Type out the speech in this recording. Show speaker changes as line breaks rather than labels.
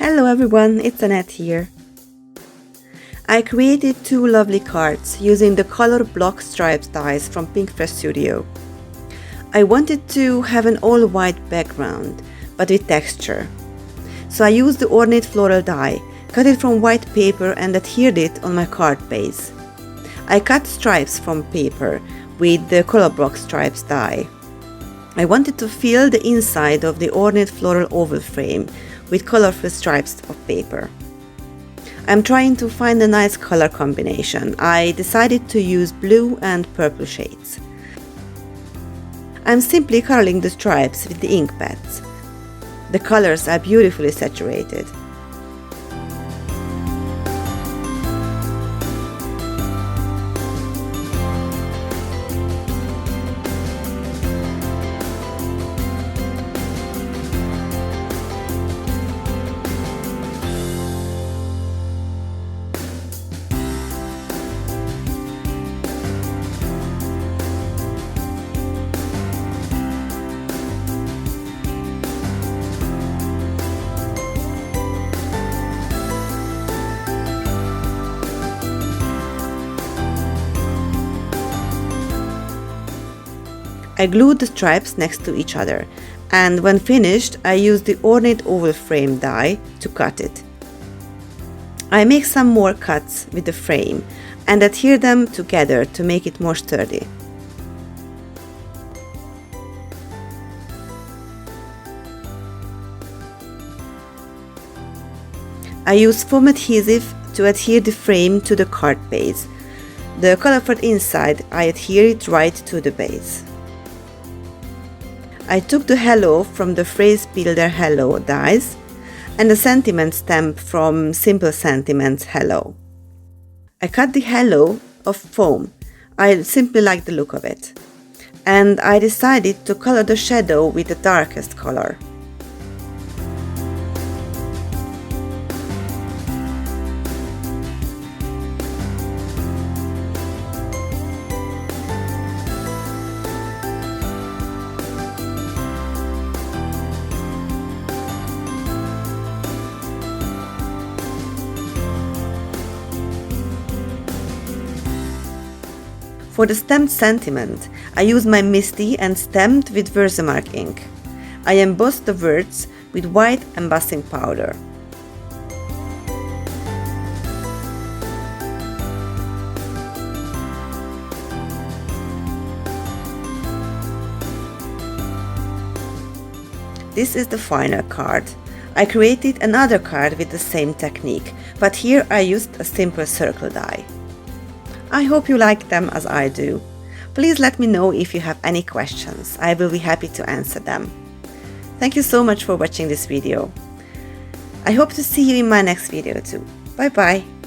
Hello everyone, it's Anett here. I created two lovely cards using the color block stripes dies from Pinkfresh Studio. I wanted to have an all-white background, but with texture. So I used the ornate floral die, cut it from white paper and adhered it on my card base. I cut stripes from paper with the color block stripes die. I wanted to fill the inside of the ornate floral oval frame with colorful stripes of paper. I'm trying to find a nice color combination. I decided to use blue and purple shades. I'm simply coloring the stripes with the ink pads. The colors are beautifully saturated. I glued the stripes next to each other, and when finished, I used the ornate oval frame die to cut it. I make some more cuts with the frame and adhere them together to make it more sturdy. I use foam adhesive to adhere the frame to the card base. The colorful inside, I adhere it right to the base. I took the hello from the phrase builder hello dies and the sentiment stamp from Simple Sentiments hello. I cut the hello of foam. I simply like the look of it. And I decided to color the shadow with the darkest color. For the stamped sentiment, I used my Misty and stamped with Versamark ink. I embossed the words with white embossing powder. This is the final card. I created another card with the same technique, but here I used a simple circle die. I hope you like them as I do. Please let me know if you have any questions. I will be happy to answer them. Thank you so much for watching this video. I hope to see you in my next video too. Bye bye.